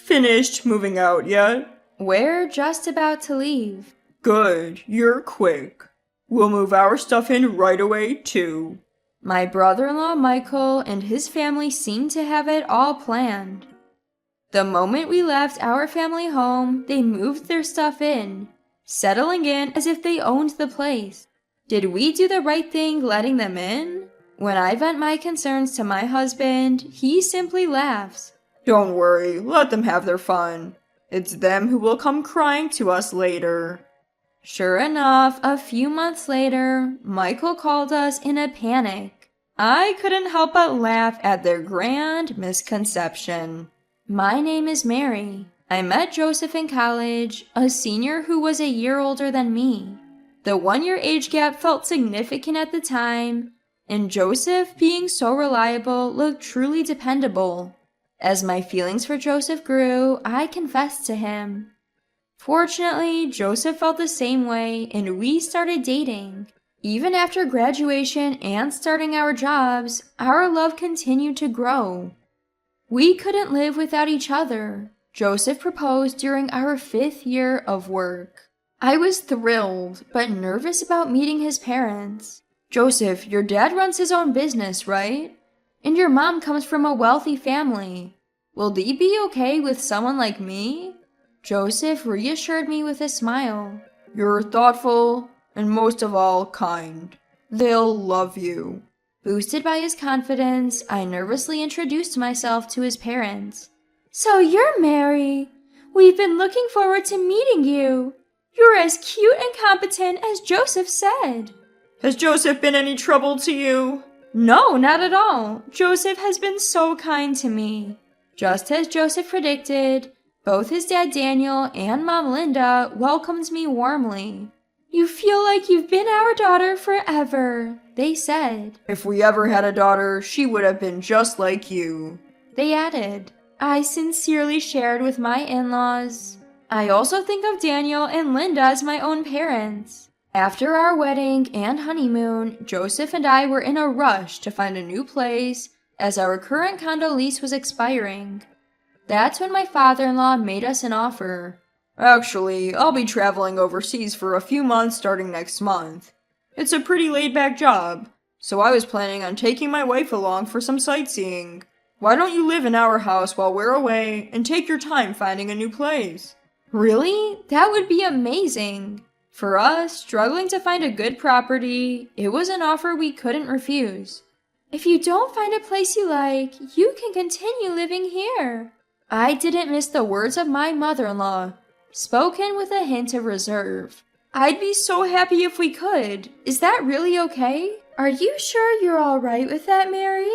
finished moving out yet? We're just about to leave. Good, you're quick. We'll move our stuff in right away, too. My brother-in-law Michael and his family seemed to have it all planned. The moment we left our family home, they moved their stuff in, settling in as if they owned the place. Did we do the right thing letting them in? When I vent my concerns to my husband, he simply laughs. Don't worry, let them have their fun. It's them who will come crying to us later. Sure enough, a few months later, Michael called us in a panic. I couldn't help but laugh at their grand misconception. My name is Mary. I met Joseph in college, a senior who was a year older than me. The 1-year age gap felt significant at the time, and Joseph, being so reliable, looked truly dependable. As my feelings for Joseph grew, I confessed to him. Fortunately, Joseph felt the same way, and we started dating. Even after graduation and starting our jobs, our love continued to grow. We couldn't live without each other. Joseph proposed during our 5th year of work. I was thrilled, but nervous about meeting his parents. Joseph, your dad runs his own business, right? And your mom comes from a wealthy family. Will they be okay with someone like me? Joseph reassured me with a smile. You're thoughtful, and most of all, kind. They'll love you. Boosted by his confidence, I nervously introduced myself to his parents. So you're Mary. We've been looking forward to meeting you. You're as cute and competent as Joseph said. Has Joseph been any trouble to you? No, not at all. Joseph has been so kind to me. Just as Joseph predicted, both his dad Daniel and mom Linda welcomed me warmly. You feel like you've been our daughter forever, they said. If we ever had a daughter, she would have been just like you, they added. I sincerely shared with my in-laws. I also think of Daniel and Linda as my own parents. After our wedding and honeymoon, Joseph and I were in a rush to find a new place as our current condo lease was expiring. That's when my father-in-law made us an offer. Actually, I'll be traveling overseas for a few months starting next month. It's a pretty laid-back job, so I was planning on taking my wife along for some sightseeing. Why don't you live in our house while we're away and take your time finding a new place? Really? That would be amazing. For us, struggling to find a good property, it was an offer we couldn't refuse. If you don't find a place you like, you can continue living here. I didn't miss the words of my mother-in-law, spoken with a hint of reserve. I'd be so happy if we could. Is that really okay? Are you sure you're all right with that, Mary?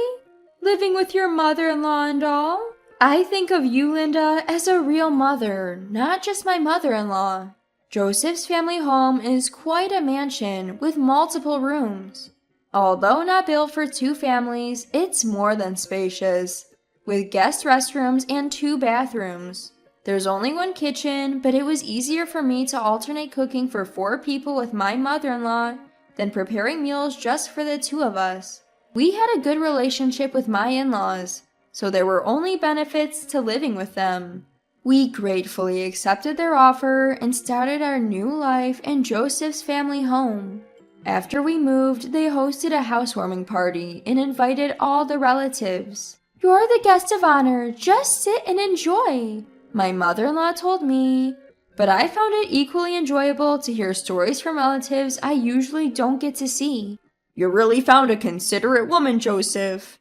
Living with your mother-in-law and all? I think of you, Linda, as a real mother, not just my mother-in-law. Joseph's family home is quite a mansion with multiple rooms. Although not built for 2 families, it's more than spacious, with guest restrooms and 2 bathrooms. There's only 1 kitchen, but it was easier for me to alternate cooking for 4 people with my mother-in-law than preparing meals just for the 2 of us. We had a good relationship with my in-laws, so there were only benefits to living with them. We gratefully accepted their offer and started our new life in Joseph's family home. After we moved, they hosted a housewarming party and invited all the relatives. You're the guest of honor, just sit and enjoy, my mother-in-law told me, but I found it equally enjoyable to hear stories from relatives I usually don't get to see. You really found a considerate woman, Joseph,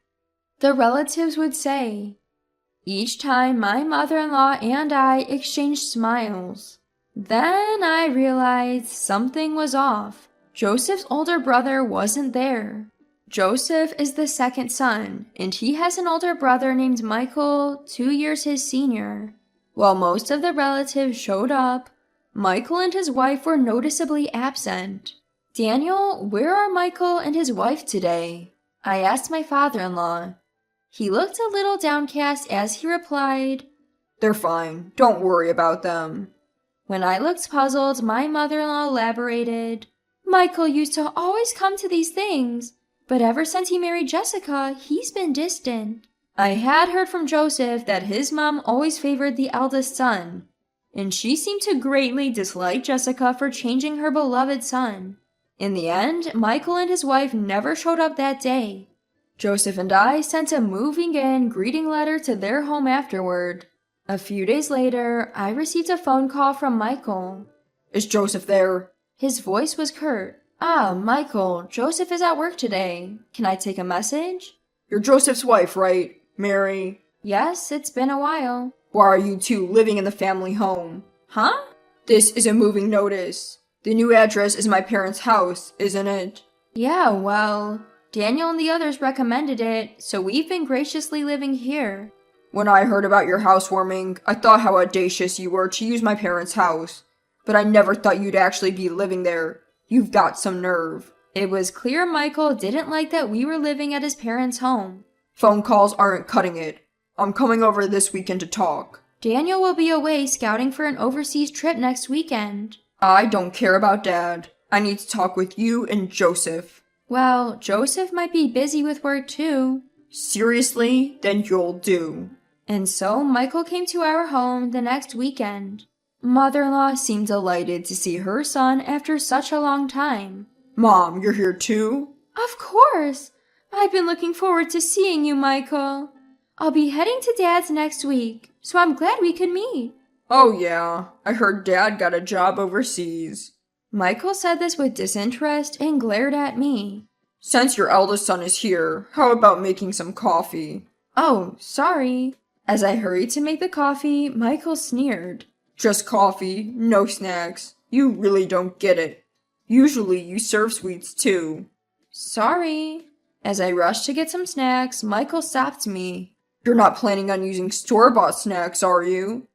the relatives would say. Each time my mother-in-law and I exchanged smiles. Then I realized something was off. Joseph's older brother wasn't there. Joseph is the 2nd son, and he has an older brother named Michael, 2 years his senior. While most of the relatives showed up, Michael and his wife were noticeably absent. Daniel, where are Michael and his wife today? I asked my father-in-law. He looked a little downcast as he replied, They're fine. Don't worry about them. When I looked puzzled, my mother-in-law elaborated, Michael used to always come to these things, but ever since he married Jessica, he's been distant. I had heard from Joseph that his mom always favored the eldest son, and she seemed to greatly dislike Jessica for changing her beloved son. In the end, Michael and his wife never showed up that day. Joseph and I sent a moving in greeting letter to their home afterward. A few days later, I received a phone call from Michael. Is Joseph there? His voice was curt. Ah, Michael, Joseph is at work today. Can I take a message? You're Joseph's wife, right, Mary? Yes, it's been a while. Why are you two living in the family home? Huh? This is a moving notice. The new address is my parents' house, isn't it? Yeah, well, Daniel and the others recommended it, so we've been graciously living here. When I heard about your housewarming, I thought how audacious you were to use my parents' house. But I never thought you'd actually be living there. You've got some nerve. It was clear Michael didn't like that we were living at his parents' home. Phone calls aren't cutting it. I'm coming over this weekend to talk. Daniel will be away scouting for an overseas trip next weekend. I don't care about Dad. I need to talk with you and Joseph. Well, Joseph might be busy with work too. Seriously? Then you'll do. And so Michael came to our home the next weekend. Mother-in-law seemed delighted to see her son after such a long time. Mom, you're here too? Of course! I've been looking forward to seeing you, Michael. I'll be heading to Dad's next week, so I'm glad we could meet. Oh yeah, I heard Dad got a job overseas. Michael said this with disinterest and glared at me. Since your eldest son is here, how about making some coffee? Oh, sorry. As I hurried to make the coffee, Michael sneered. Just coffee, no snacks. You really don't get it. Usually you serve sweets too. Sorry. As I rushed to get some snacks, Michael stopped me. You're not planning on using store-bought snacks, are you?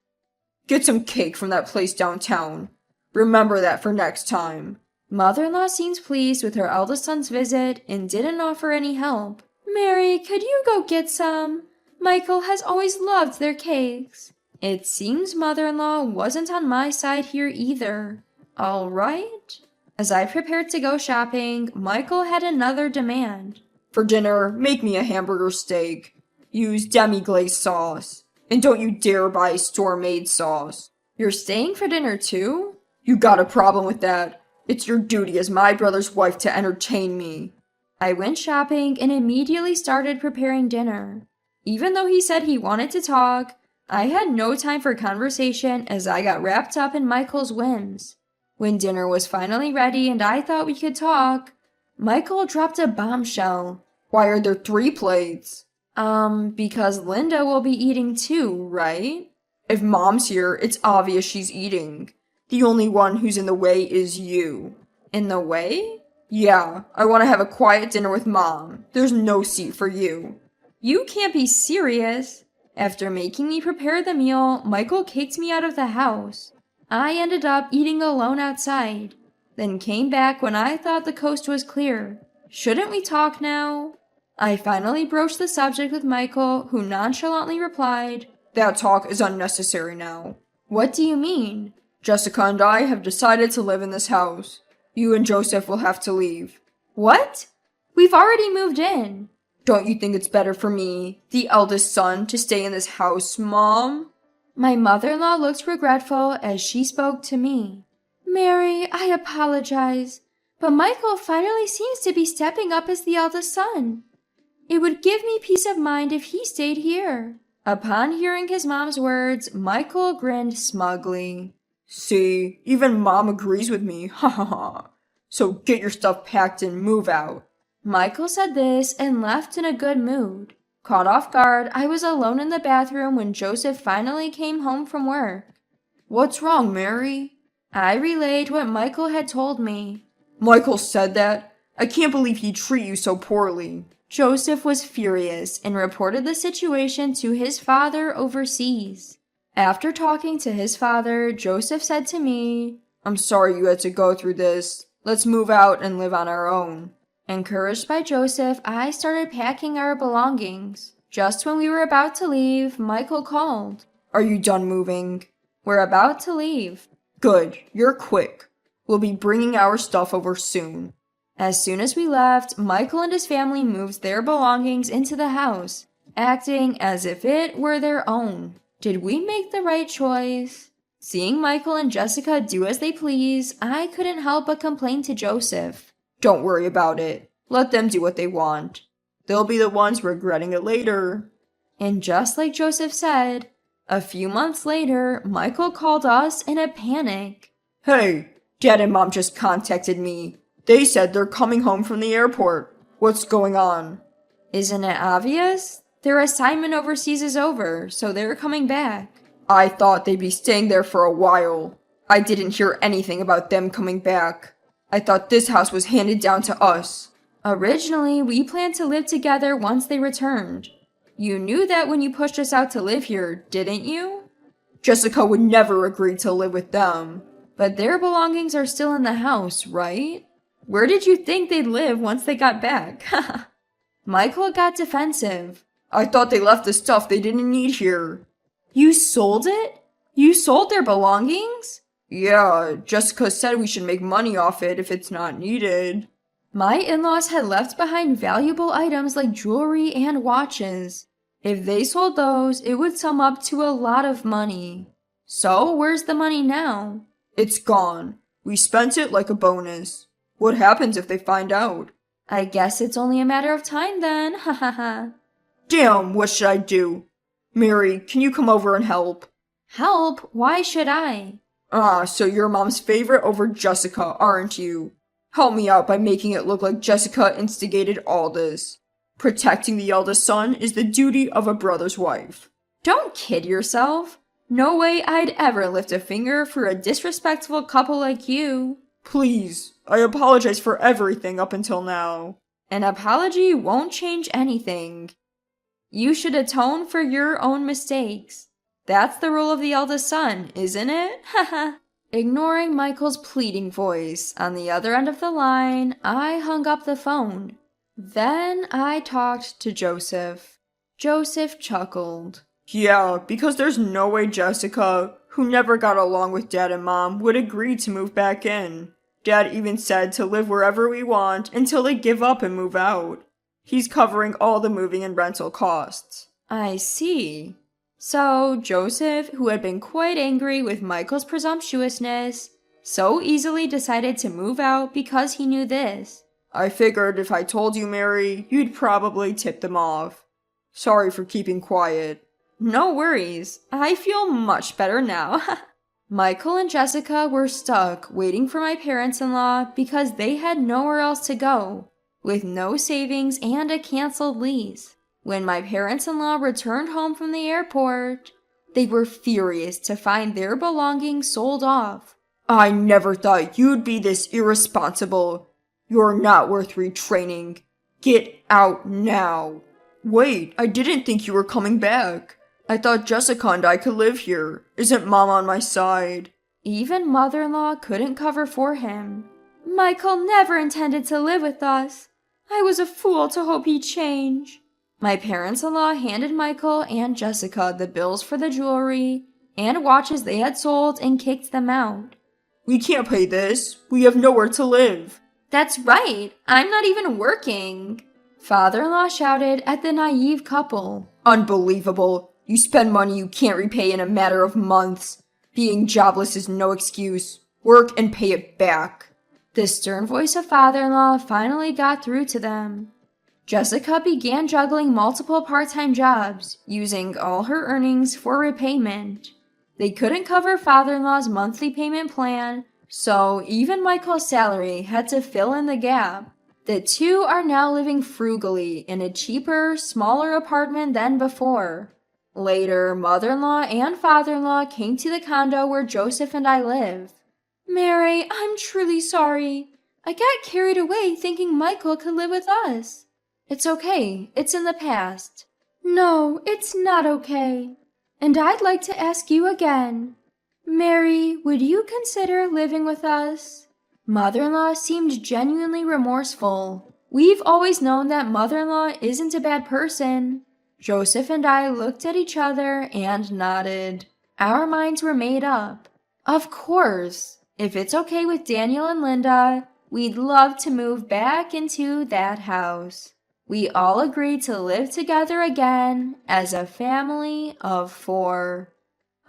Get some cake from that place downtown. Remember that for next time. Mother-in-law seemed pleased with her eldest son's visit and didn't offer any help. Mary, could you go get some? Michael has always loved their cakes. It seems mother-in-law wasn't on my side here either. All right. As I prepared to go shopping, Michael had another demand. For dinner, make me a hamburger steak. Use demi-glaze sauce. And don't you dare buy store-made sauce. You're staying for dinner too? You got a problem with that? It's your duty as my brother's wife to entertain me. I went shopping and immediately started preparing dinner. Even though he said he wanted to talk, I had no time for conversation as I got wrapped up in Michael's whims. When dinner was finally ready and I thought we could talk, Michael dropped a bombshell. Why are there 3 plates? Because Linda will be eating too, right? If Mom's here, it's obvious she's eating. The only one who's in the way is you. In the way? Yeah, I want to have a quiet dinner with Mom. There's no seat for you. You can't be serious. After making me prepare the meal, Michael kicked me out of the house. I ended up eating alone outside, then came back when I thought the coast was clear. Shouldn't we talk now? I finally broached the subject with Michael, who nonchalantly replied, That talk is unnecessary now. What do you mean? Jessica and I have decided to live in this house. You and Joseph will have to leave. What? We've already moved in. Don't you think it's better for me, the eldest son, to stay in this house, Mom? My mother-in-law looked regretful as she spoke to me. Mary, I apologize, but Michael finally seems to be stepping up as the eldest son. It would give me peace of mind if he stayed here. Upon hearing his mom's words, Michael grinned smugly. See, even Mom agrees with me, ha ha ha. So get your stuff packed and move out. Michael said this and left in a good mood. Caught off guard, I was alone in the bathroom when Joseph finally came home from work. What's wrong, Mary? I relayed what Michael had told me. Michael said that? I can't believe he'd treat you so poorly. Joseph was furious and reported the situation to his father overseas. After talking to his father, Joseph said to me, I'm sorry you had to go through this. Let's move out and live on our own. Encouraged by Joseph, I started packing our belongings. Just when we were about to leave, Michael called. Are you done moving? We're about to leave. Good, you're quick. We'll be bringing our stuff over soon. As soon as we left, Michael and his family moved their belongings into the house. acting as if it were their own. Did we make the right choice? Seeing Michael and Jessica do as they please, I couldn't help but complain to Joseph. Don't worry about it. Let them do what they want. They'll be the ones regretting it later. And just like Joseph said, a few months later, Michael called us in a panic. Hey, Dad and Mom just contacted me. They said they're coming home from the airport. What's going on? Isn't it obvious? Their assignment overseas is over, so they're coming back. I thought they'd be staying there for a while. I didn't hear anything about them coming back. I thought this house was handed down to us. Originally, we planned to live together once they returned. You knew that when you pushed us out to live here, didn't you? Jessica would never agree to live with them. But their belongings are still in the house, right? Where did you think they'd live once they got back? Michael got defensive. I thought they left the stuff they didn't need here. You sold it? You sold their belongings? Yeah, Jessica said we should make money off it if it's not needed. My in-laws had left behind valuable items like jewelry and watches. If they sold those, it would sum up to a lot of money. So, where's the money now? It's gone. We spent it like a bonus. What happens if they find out? I guess it's only a matter of time then, ha ha ha. Damn, what should I do? Mary, can you come over and help? Help? Why should I? So you're Mom's favorite over Jessica, aren't you? Help me out by making it look like Jessica instigated all this. Protecting the eldest son is the duty of a brother's wife. Don't kid yourself. No way I'd ever lift a finger for a disrespectful couple like you. Please, I apologize for everything up until now. An apology won't change anything. You should atone for your own mistakes. That's the role of the eldest son, isn't it? Haha. Ignoring Michael's pleading voice on the other end of the line, I hung up the phone. Then I talked to Joseph. Joseph chuckled. Yeah, because there's no way Jessica, who never got along with Dad and Mom, would agree to move back in. Dad even said to live wherever we want until they give up and move out. He's covering all the moving and rental costs. I see. So, Joseph, who had been quite angry with Michael's presumptuousness, so easily decided to move out because he knew this. I figured if I told you, Mary, you'd probably tip them off. Sorry for keeping quiet. No worries. I feel much better now. Michael and Jessica were stuck waiting for my parents-in-law because they had nowhere else to go, with no savings and a canceled lease. When my parents-in-law returned home from the airport, they were furious to find their belongings sold off. I never thought you'd be this irresponsible. You're not worth retraining. Get out now. Wait, I didn't think you were coming back. I thought Jessica and I could live here. Isn't Mom on my side? Even mother-in-law couldn't cover for him. Michael never intended to live with us. I was a fool to hope he'd change. My parents-in-law handed Michael and Jessica the bills for the jewelry and watches they had sold and kicked them out. We can't pay this. We have nowhere to live. That's right. I'm not even working. Father-in-law shouted at the naive couple. Unbelievable. You spend money you can't repay in a matter of months. Being jobless is no excuse. Work and pay it back. The stern voice of father-in-law finally got through to them. Jessica began juggling multiple part-time jobs, using all her earnings for repayment. They couldn't cover father-in-law's monthly payment plan, so even Michael's salary had to fill in the gap. The two are now living frugally in a cheaper, smaller apartment than before. Later, mother-in-law and father-in-law came to the condo where Joseph and I live. Mary, I'm truly sorry. I got carried away thinking Michael could live with us. It's okay. It's in the past. No, it's not okay. And I'd like to ask you again. Mary, would you consider living with us? Mother-in-law seemed genuinely remorseful. We've always known that mother-in-law isn't a bad person. Joseph and I looked at each other and nodded. Our minds were made up. Of course. If it's okay with Daniel and Linda, we'd love to move back into that house. We all agreed to live together again as a family of 4.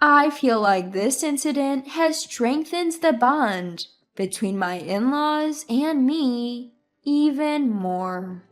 I feel like this incident has strengthened the bond between my in-laws and me even more.